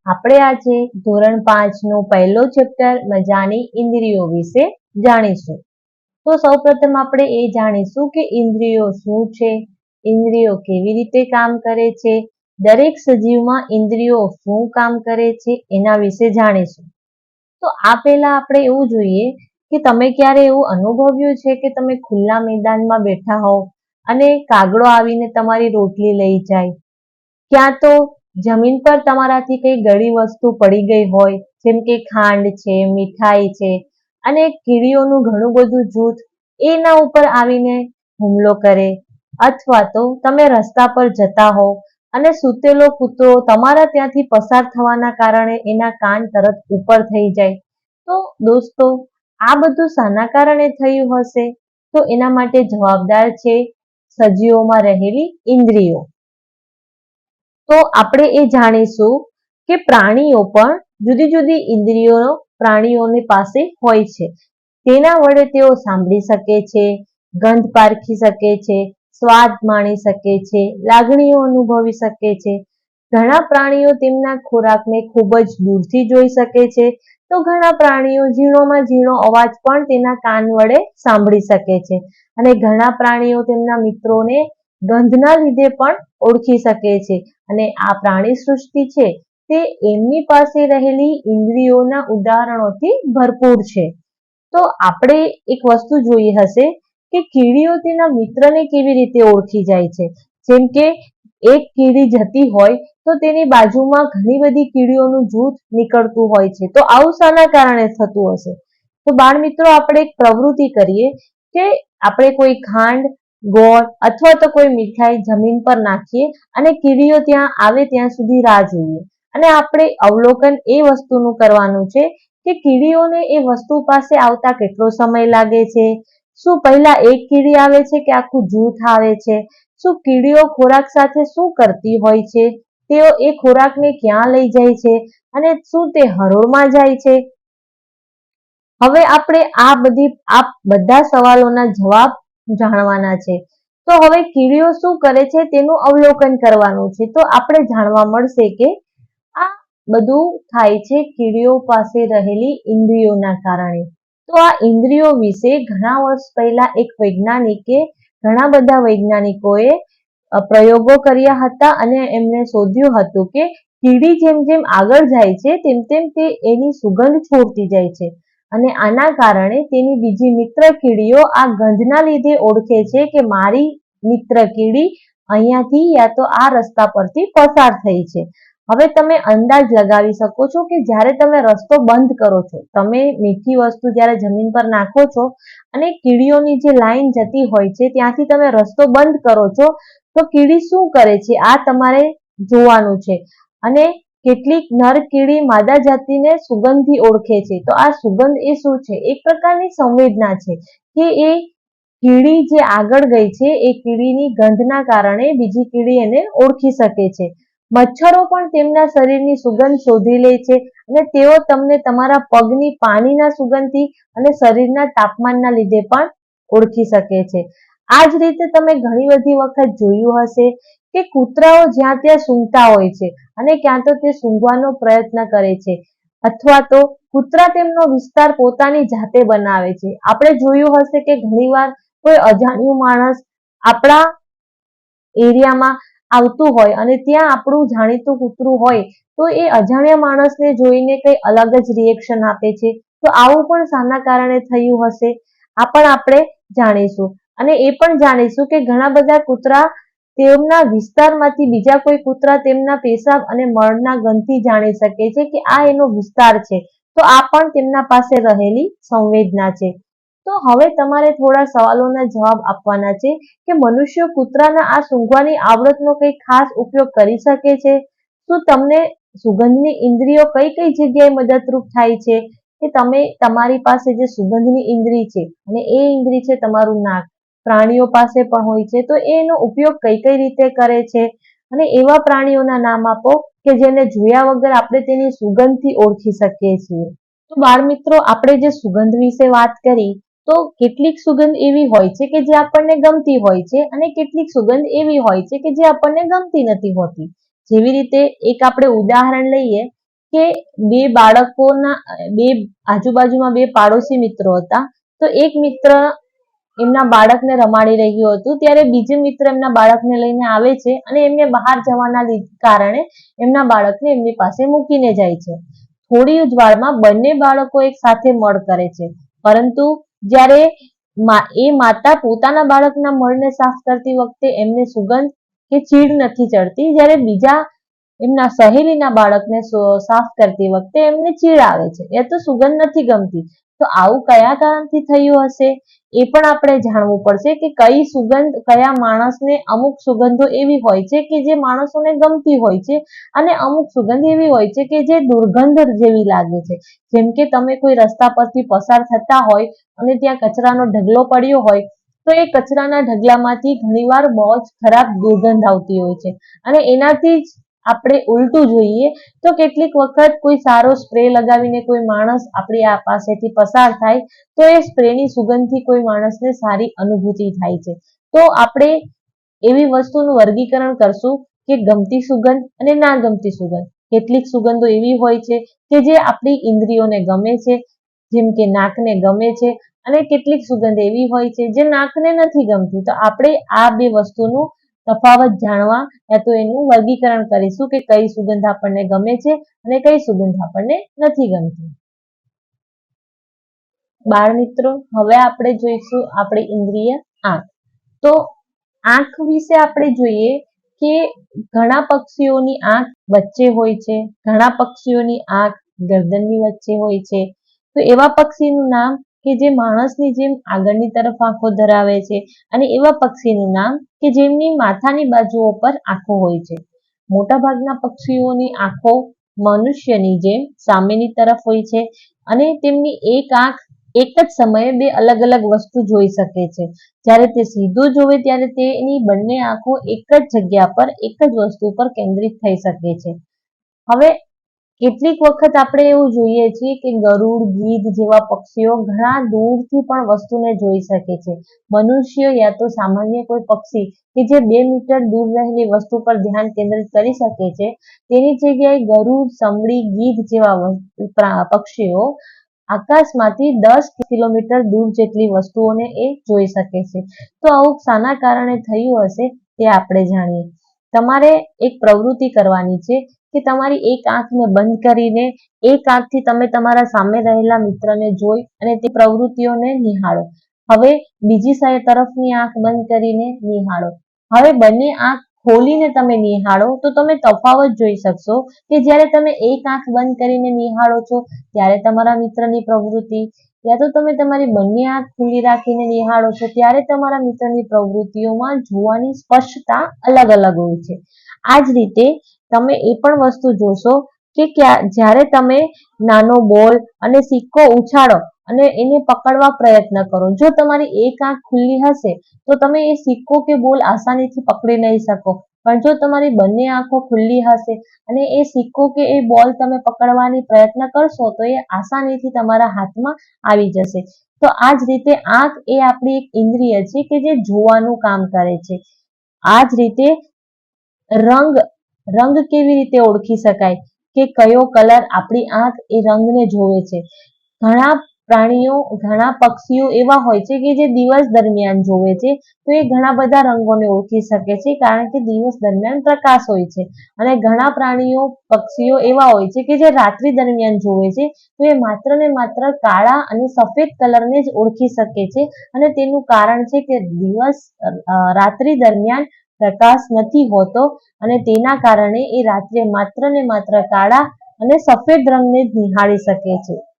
આપણે આજે ધોરણ 5 નો પહેલો ચેપ્ટર મજાની ઇન્દ્રિયો વિશે જાણીશું. તો સૌપ્રથમ આપણે એ જાણીશું કે ઇન્દ્રિયો શું છે, ઇન્દ્રિયો કેવી રીતે કામ કરે છે, દરેક સજીવમાં ઇન્દ્રિયો શું કામ કરે છે એના વિશે જાણીશું. તો આ પહેલા આપણે એવું જોઈએ કે તમે ક્યારે એવું અનુભવ્યું છે કે તમે ખુલ્લા મેદાનમાં બેઠા હોવ અને કાગડો આવીને તમારી રોટલી લઈ જાય, ક્યાં તો જમીન પર તમારાથી કઈ ગળી વસ્તુ પડી ગઈ હોય, જેમ કે ખાંડ છે, મીઠાઈ છે, અને કીડીઓનું ઘણું બધું જૂથ એના ઉપર આવીને હુમલો કરે, અથવા તો તમે રસ્તા પર જતા હો અને સૂતેલો કૂતરો તમારા ત્યાંથી પસાર થવાના કારણે એના કાન તરત ઉપર થઈ જાય. તો દોસ્તો, આ બધું શાના કારણે થયું હશે? તો એના માટે જવાબદાર છે સજીવોમાં રહેલી ઇન્દ્રિયો. તો આપણે એ જાણીશું કે પ્રાણીઓ પણ જુદી જુદી ઇન્દ્રિયો પ્રાણીઓની પાસે હોય છે. તેના વડે તેઓ સાંભળી શકે છે, ગંધ પારખી શકે છે, સ્વાદ માણી શકે છે, લાગણીઓ અનુભવી શકે છે. ઘણા પ્રાણીઓ તેમના ખોરાકને ખૂબ જ દૂરથી જોઈ શકે છે, તો ઘણા પ્રાણીઓ ઝીણોમાં ઝીણો અવાજ પણ તેના કાન વડે સાંભળી શકે છે, અને ઘણા પ્રાણીઓ તેમના મિત્રોને ગંધના લીધે પણ ઓળખી શકે છે. અને આ પ્રાણી સૃષ્ટિ છે તે એમની પાસે રહેલી ઇન્દ્રિયોના ઉદાહરણોથી ભરપૂર છે. તો આપણે એક વસ્તુ જોઈ હશે કે કીડીઓ તેના મિત્રને કેવી રીતે ઓળખી જાય છે. જેમ કે એક કીડી જતી હોય તો તેની બાજુમાં ઘણી બધી કીડીઓનું જૂથ નીકળતું હોય છે. તો આવું શાના કારણે થતું હશે? તો બાળ મિત્રો, આપણે એક પ્રવૃત્તિ કરીએ કે આપણે કોઈ ખાંડ, ગોળ અથવા તો કોઈ મીઠાઈ જમીન પર નાખીએ અને કીડીઓ ત્યાં આવે ત્યાં સુધી રાહ જોઈએ, અને આપણે અવલોકન એ વસ્તુનું કરવાનું છે કે કીડીઓને એ વસ્તુ પાસે આવતા કેટલો સમય લાગે છે, શું પહેલા એક કીડી આવે છે કે આખું જૂથ આવે છે, શું કીડીઓ ખોરાક સાથે શું કરતી હોય છે, તેઓ એ ખોરાકને ક્યાં લઈ જાય છે, અને શું તે હરોળમાં જાય છે. હવે આપણે આ બધા સવાલોના જવાબ જાણવાના છે. તો હવે કીડીઓ શું કરે છે તેનું અવલોકન કરવાનું છે. તો આપણે જાણવા મળશે કે આ બધું થાય છે કીડીઓ પાસે રહેલી ઇન્દ્રિયોના કારણે. તો આ ઇન્દ્રિયો વિશે ઘણા વર્ષ પહેલા ઘણા બધા વૈજ્ઞાનિકોએ પ્રયોગો કર્યા હતા, અને એમણે શોધ્યું હતું કે કીડી જેમ જેમ આગળ જાય છે તેમ તેમ તે એની સુગંધ છોડતી જાય છે, અને આના કારણે તેની બીજી મિત્ર કીડીઓ આ ગંધના લીધે ઓળખે છે કે મારી મિત્ર કીડી અહીંયાથી યા તો આ રસ્તા પરથી પસાર થઈ છે. હવે તમે અંદાજ લગાવી શકો છો કે જ્યારે તમે રસ્તો બંધ કરો છો, તમે મીઠી વસ્તુ જ્યારે જમીન પર નાખો છો અને કીડીઓની જે લાઈન જતી હોય છે ત્યાંથી તમે રસ્તો બંધ કરો છો, તો કીડી શું કરે છે આ તમારે જોવાનું છે. અને કેટલીક નર કીડી માદા જાતિને સુગંધથી ઓળખે છે. તો આ સુગંધ એ શું છે? એક પ્રકારની સંવેદના છે કે એ કીડી જે આગળ ગઈ છે એ કીડીની ગંધના કારણે બીજી કીડી એને ઓળખી શકે છે. મચ્છરો પણ તેમના શરીરની સુગંધ શોધી લે છે, અને તેઓ તમને તમારા પગની પાણીના સુગંધથી અને શરીરના તાપમાનના લીધે પણ ઓળખી શકે છે. આ જ રીતે તમે ઘણી બધી વખત જોયું હશે કે કૂતરાઓ જ્યાં ત્યાં સૂંઘતા હોય છે, અને ક્યાં તો તે સૂંઘવાનો પ્રયત્ન કરે છે, અથવા તો કૂતરા તેમનો વિસ્તાર પોતાની જાતે બનાવે છે. આપણે જોયું હશે કે ઘણીવાર કોઈ અજાણ્યું માણસ આપણા એરિયામાં આવતું હોય અને ત્યાં આપણું જાણીતું કૂતરું હોય, તો એ અજાણ્યા માણસને જોઈને કઈ અલગ જ રિએક્શન આપે છે. તો આવું પણ શાના કારણે થયું હશે આ પણ આપણે જાણીશું, અને એ પણ જાણીશું કે ઘણા બધા કૂતરા તેમના વિસ્તારમાંથી બીજા કોઈ કૂતરા તેમના પેશાબ અને મળના ગંધથી જાણી શકે છે કે આ એનો વિસ્તાર છે. તો આ પણ તેમના પાસે રહેલી સંવેદના છે. તો હવે તમારે થોડા સવાલોના જવાબ આપવાના છે કે મનુષ્ય કૂતરાના આ સૂંઘવાની આવડતનો કઈ ખાસ ઉપયોગ કરી શકે છે? શું તમને સુગંધની ઇન્દ્રિયો કઈ કઈ જગ્યાએ મદદરૂપ થાય છે? કે તમે તમારી પાસે જે સુગંધની ઇન્દ્રિય છે અને એ ઇન્દ્રિય છે તમારું નાક, પ્રાણીઓ પાસે પણ હોય છે, તો એનો ઉપયોગ કઈ કઈ રીતે કરે છે? અને એવા પ્રાણીઓના નામ આપો કે જેને જોયા વગર આપણે તેની સુગંધથી ઓળખી શકીએ છીએ. તો બાળ મિત્રો, આપણે જે સુગંધ વિશે વાત કરી તો કેટલીક સુગંધ એવી હોય છે કે જે આપણને ગમતી હોય છે અને કેટલીક સુગંધ એવી હોય છે કે જે આપણને ગમતી નથી હોતી. જેવી રીતે એક આપણે ઉદાહરણ લઈએ કે બે આજુબાજુમાં બે પાડોશી મિત્રો હતા. તો એક મિત્ર એમના બાળકને રમાડી રહ્યું હતું, ત્યારે બીજો મિત્ર એમના બાળકને લઈને આવે છે અને એમને બહાર જવાના કારણે એમના બાળકને એમની પાસે મૂકીને જાય છે. થોડી જ વારમાં બંને બાળકો એક સાથે મળ કરે છે, પરંતુ જ્યારે એ માતા પોતાના બાળકના મળને સાફ કરતી વખતે એમને સુગંધ કે ચીડ નથી ચડતી, જ્યારે બીજા એમના સહેલીના બાળકને સાફ કરતી વખતે એમને ચીડ આવે છે, એ તો સુગંધ નથી ગમતી. તો આવું કયા કારણથી થયું હશે એ પણ આપણે જાણવું પડશે કે કઈ સુગંધ કયા માણસને, અમુક સુગંધો એવી હોય છે કે જે માણસોને ગમતી હોય છે અને અમુક સુગંધ એવી હોય છે કે જે દુર્ગંધ જેવી લાગે છે. જેમ કે તમે કોઈ રસ્તા પરથી પસાર થતા હોય અને ત્યાં કચરાનો ઢગલો પડ્યો હોય, તો એ કચરાના ઢગલામાંથી ઘણીવાર બહુ જ ખરાબ દુર્ગંધ આવતી હોય છે અને એનાથી જ આપણે ઉલટું જોઈએ તો કેટલીક વખત કોઈ સારો સ્પ્રે લગાવીને કોઈ માણસ આપણી આ પાસેથી પસાર થાય તો એ સ્પ્રેની સુગંધથી કોઈ માણસને સારી અનુભૂતિ થાય છે. તો આપણે એવી વસ્તુનું વર્ગીકરણ કરશું કે ગમતી સુગંધ અને ના ગમતી સુગંધ. કેટલીક સુગંધો એવી હોય છે કે જે આપણી ઇન્દ્રિયોને ગમે છે, જેમ કે નાકને ગમે છે, અને કેટલીક સુગંધ એવી હોય છે જે નાકને નથી ગમતી. તો આપણે આ બે વસ્તુનું તફાવત જાણવા યા તો એનું વર્ગીકરણ કરીશું કે કઈ સુગંધ આપણને ગમે છે અને કઈ સુગંધ આપણને નથી ગમતી. બાળ મિત્રો, હવે આપણે જોઈશું આપણી ઇન્દ્રિય આંખ. તો આંખ વિશે આપણે જોઈએ કે ઘણા પક્ષીઓની આંખ વચ્ચે હોય છે, ઘણા પક્ષીઓની આંખ ગરદનની વચ્ચે હોય છે. તો એવા પક્ષીનું નામ કે જે માણસની જેમ આગળની તરફ આંખો ધરાવે છે, અને એવા પક્ષીનું નામ કે જેમની માથાની બાજુઓ પર આંખો હોય છે. મોટાભાગના પક્ષીઓની આંખો મનુષ્યની જેમ સામેની તરફ હોય છે અને તેમની એક આંખ એક જ સમયે બે અલગ અલગ વસ્તુ જોઈ શકે છે. જ્યારે તે સીધું જોવે ત્યારે તેની બંને આંખો એક જ જગ્યા પર એક જ વસ્તુ પર કેન્દ્રિત થઈ શકે છે. હવે કેટલીક વખત આપણે એવું જોઈએ છીએ કે ગરુડ, ગીધ જેવા પક્ષીઓ ઘણા દૂરથી પણ વસ્તુને જોઈ શકે છે. મનુષ્ય યા તો સામાન્ય કોઈ પક્ષી કે જે 2 મીટર દૂર રહેલી વસ્તુ પર ધ્યાન કેન્દ્રિત કરી શકે છે, તેની જગ્યાએ ગરુડ, સમડી, ગીધ જેવા પક્ષીઓ આકાશમાંથી 10 કિલોમીટર દૂર જેટલી વસ્તુઓને એ જોઈ શકે છે. તો આવું શાના કારણે થયું હશે તે આપણે જાણીએ. તમારે એક પ્રવૃત્તિ કરવાની છે કે તમારી એક આંખને બંધ કરીને એક આંખથી તમે તમારા સામે રહેલા મિત્રને જોઈ અને તે પ્રવૃત્તિઓને નિહાળો. હવે બીજી તરફની આંખ બંધ કરીને નિહાળો. હવે બંને આંખ ખોલીને તમે નિહાળો તો તમે તફાવત જોઈ શકશો કે જ્યારે તમે એક આંખ બંધ કરીને નિહાળો છો ત્યારે તમારા મિત્રની પ્રવૃત્તિ, યા તો તમે તમારી બંને આંખ ખુલ્લી રાખીને નિહાળો છો ત્યારે તમારા મિત્રની પ્રવૃત્તિઓમાં જોવાની સ્પષ્ટતા અલગ અલગ હોય છે. આ જ રીતે તમે એ પણ વસ્તુ જોશો કે જ્યારે તમે નાનો બોલ અને સિક્કો ઉછાળો અને એને પકડવા પ્રયત્ન કરો, જો તમારી એક આંખ ખુલ્લી હશે તો તમે એ સિક્કો કે બોલ આસાનીથી પકડી નહીં શકો. પણ જો તમારી બંને આંખો ખુલ્લી હશે અને એ સિક્કો કે એ બોલ તમે પકડવાની પ્રયત્ન કરશો તો એ આસાનીથી તમારા હાથમાં આવી જશે. તો આ જ રીતે આંખ એ આપણી એક ઇન્દ્રિય છે કે જે જોવાનું કામ કરે છે. આ જ રીતે રંગ કેવી રીતે ઓળખી શકાય કે કયો કલર, આપણી આંખ એ રંગને જોવે છે. ઘણા પ્રાણીઓ, ઘણા પક્ષીઓ એવા હોય છે કે જે દિવસ દરમિયાન જોવે છે, તો એ ઘણા બધા રંગોને ઓળખી શકે છે કારણ કે દિવસ દરમિયાન પ્રકાશ હોય છે. અને ઘણા પ્રાણીઓ, પક્ષીઓ એવા હોય છે કે જે રાત્રિ દરમિયાન જોવે છે, તો એ માત્ર ને માત્ર કાળા અને સફેદ કલરને જ ઓળખી શકે છે. અને તેનું કારણ છે કે રાત્રિ દરમિયાન પ્રકાશ નથી હોતો અને તેના કારણે એ રાત્રે માત્ર ને માત્ર કાળા અને સફેદ રંગને જ નિહાળી શકે છે.